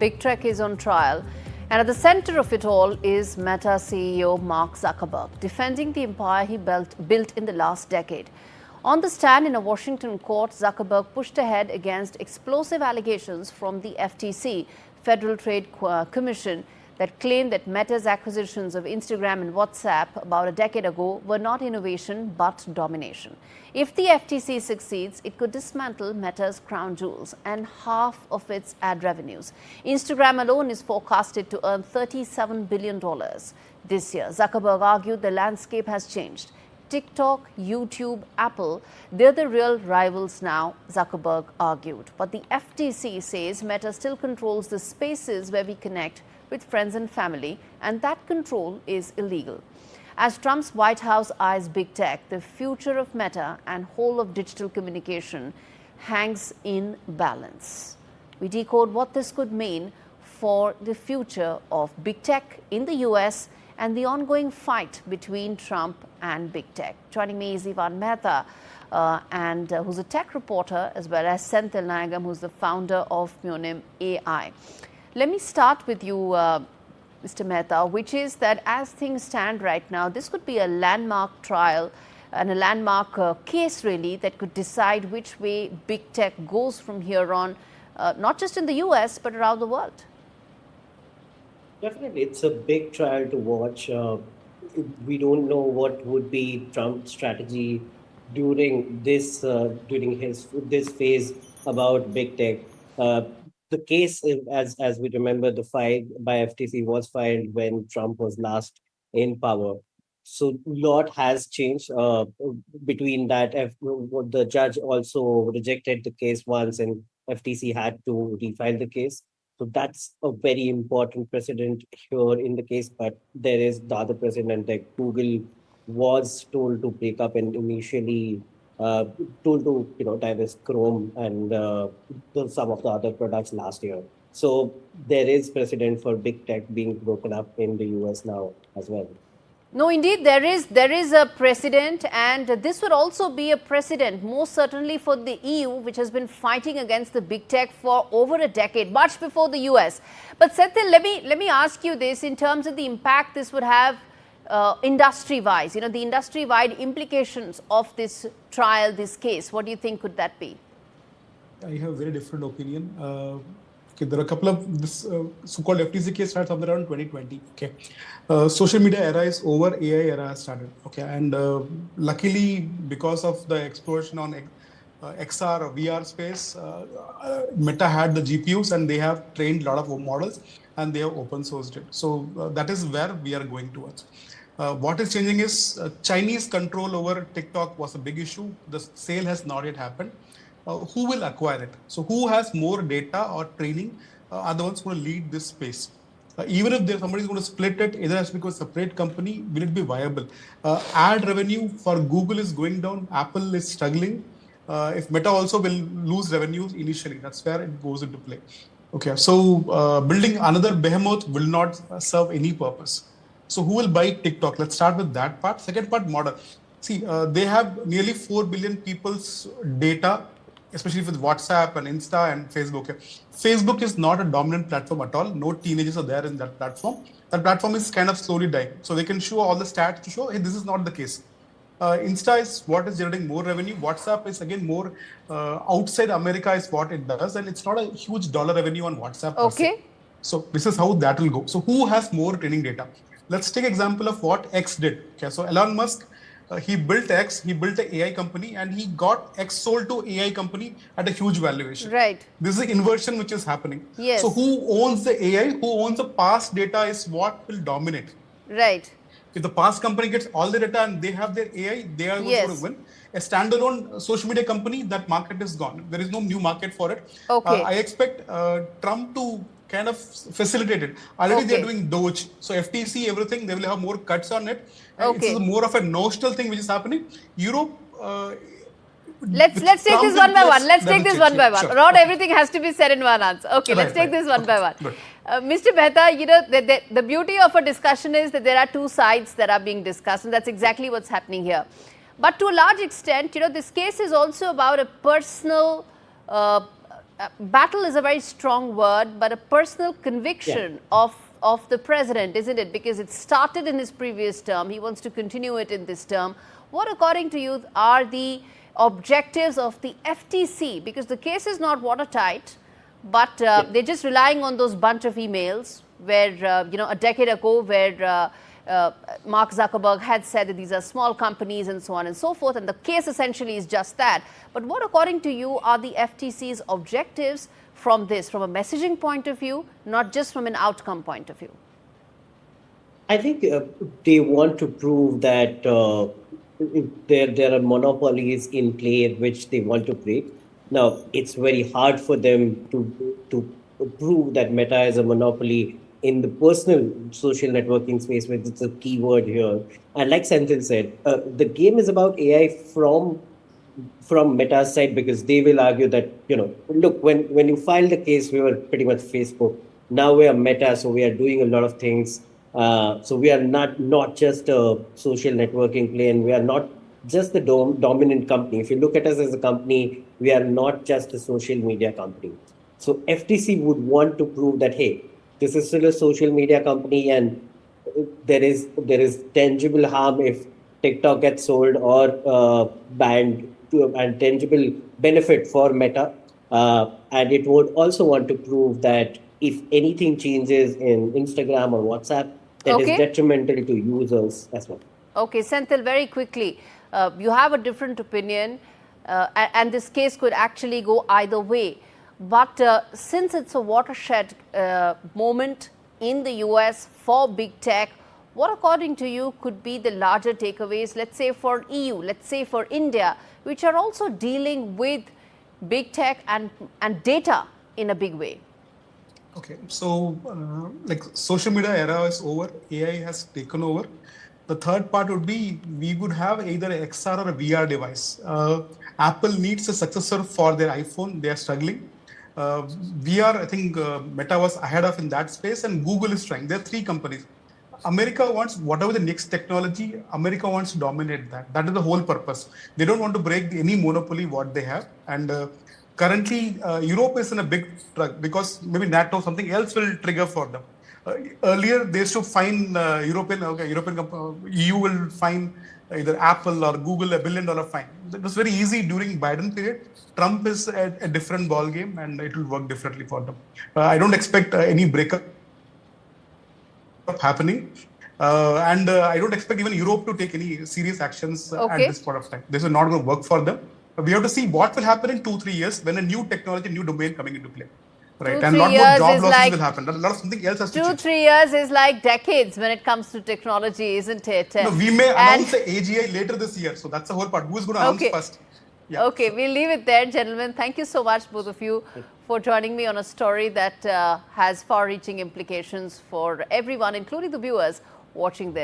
big tech is on trial. And at the center of it all is Meta CEO Mark Zuckerberg, defending the empire he built in the last decade. On the stand in a Washington court, Zuckerberg pushed ahead against explosive allegations from the FTC, Federal Trade Commission, that claimed that Meta's acquisitions of Instagram and WhatsApp about a decade ago were not innovation but domination. If the FTC succeeds, it could dismantle Meta's crown jewels and half of its ad revenues. Instagram alone is forecasted to earn $37 billion this year. Zuckerberg argued the landscape has changed. TikTok, YouTube, Apple, they're the real rivals now, Zuckerberg argued. But the FTC says Meta still controls the spaces where we connect with friends and family, and that control is illegal. As Trump's White House eyes big tech, the future of Meta and whole of digital communication hangs in balance. We decode what this could mean for the future of big tech in the US and the ongoing fight between Trump and big tech. Joining me is Ivan Mehta, who's a tech reporter, as well as Senthil Nayagam, who's the founder of Munim AI. Let me start with you, Mr. Mehta, which is that as things stand right now, this could be a landmark trial and a landmark case, really, that could decide which way big tech goes from here on, not just in the US, but around the world. Definitely, it's a big trial to watch. We don't know what would be Trump's strategy during this phase about big tech. The case, as we remember, the file by FTC was filed when Trump was last in power. So a lot has changed between that. The judge also rejected the case once, and FTC had to refile the case. So that's a very important precedent here in the case. But there is the other precedent that Google was told to break up and initially told to divest Chrome and some of the other products last year. So there is precedent for big tech being broken up in the US now as well. No, indeed, there is a precedent, and this would also be a precedent, most certainly for the EU, which has been fighting against the big tech for over a decade, much before the US. But Senthil, let me ask you this in terms of the impact this would have industry-wise, the industry-wide implications of this trial, this case. What do you think could that be? I have a very different opinion. There are a couple of this so-called FTC case started somewhere around 2020. Social media era is over, AI era has started. And luckily, because of the explosion on XR or VR space, Meta had the GPUs and they have trained a lot of models and they have open sourced it. So that is where we are going towards. What is changing is Chinese control over TikTok was a big issue. The sale has not yet happened. Who will acquire it? So who has more data or training are the ones who will lead this space. Even if somebody is going to split it, either has to become a separate company, will it be viable? Ad revenue for Google is going down. Apple is struggling. If Meta also will lose revenues initially, that's where it goes into play. So building another behemoth will not serve any purpose. So who will buy TikTok? Let's start with that part. Second part, model. See, they have nearly 4 billion people's data, especially with WhatsApp and Insta and Facebook. Facebook is not a dominant platform at all. No teenagers are there in that platform. That platform is kind of slowly dying. So they can show all the stats to show, hey, this is not the case. Insta is what is generating more revenue. WhatsApp is again more outside America is what it does. And it's not a huge dollar revenue on WhatsApp. Okay. So this is how that will go. So who has more training data? Let's take example of what X did. So Elon Musk, he built X, he built an AI company, and he got X sold to AI company at a huge valuation. Right. This is an inversion which is happening. Yes. So who owns the AI, who owns the past data is what will dominate. Right. If the past company gets all the data and they have their AI, they are going to win. A standalone social media company, that market is gone. There is no new market for it. Okay. I expect Trump to kind of facilitated. Already they're doing Doge. So FTC, everything, they will have more cuts on it. It's more of a notional thing which is happening. Europe... Let's take this one by one. Let's take this one by one. Sure. Not everything has to be said in one answer. Let's take this one by one. Mr. Mehta, the beauty of a discussion is that there are two sides that are being discussed, and that's exactly what's happening here. But to a large extent, this case is also about a personal battle is a very strong word, but a personal conviction of the president, isn't it? Because it started in his previous term. He wants to continue it in this term. What, according to you, are the objectives of the FTC? Because the case is not watertight, but they're just relying on those bunch of emails where, a decade ago, where Mark Zuckerberg had said that these are small companies and so on and so forth, and the case essentially is just that. But what, according to you, are the FTC's objectives from this, from a messaging point of view, not just from an outcome point of view? I think they want to prove that there are monopolies in play which they want to break. Now, it's very hard for them to prove that Meta is a monopoly in the personal social networking space, which is a key word here. And like Senthil said, the game is about AI from Meta's side, because they will argue that, look, when you filed the case, we were pretty much Facebook. Now we are Meta, so we are doing a lot of things. So we are not just a social networking play, and we are not just the dominant company. If you look at us as a company, we are not just a social media company. So FTC would want to prove that, hey, this is still a social media company, and there is tangible harm if TikTok gets sold or banned, and tangible benefit for Meta. And it would also want to prove that if anything changes in Instagram or WhatsApp, that is detrimental to users as well. Okay, Senthil, very quickly, you have a different opinion, and this case could actually go either way. But since it's a watershed moment in the US for big tech, what, according to you, could be the larger takeaways, let's say for EU, let's say for India, which are also dealing with big tech and data in a big way? Okay, so like social media era is over, AI has taken over. The third part would be we would have either a XR or a VR device. Apple needs a successor for their iPhone. They are struggling. VR, I think Meta was ahead of in that space, and Google is trying. There are three companies. America wants whatever the next technology, America wants to dominate that. That is the whole purpose. They don't want to break any monopoly what they have. And currently, Europe is in a big struggle because maybe NATO, something else will trigger for them. Earlier, they used to fine EU will fine either Apple or Google $1 billion fine. It was very easy during Biden period. Trump is a different ball game, and it will work differently for them. I don't expect any breakup happening, and I don't expect even Europe to take any serious actions at this point of time. This is not going to work for them. We have to see what will happen in 2-3 years when a new technology, new domain coming into play. Right, and a lot more job losses will happen. A lot of something else has to change. 2-3 years is like decades when it comes to technology, isn't it? No, we may announce the AGI later this year. So that's the whole part. Who is going to announce first? Yeah. Okay, we'll leave it there, gentlemen. Thank you so much, both of you, for joining me on a story that has far-reaching implications for everyone, including the viewers watching this.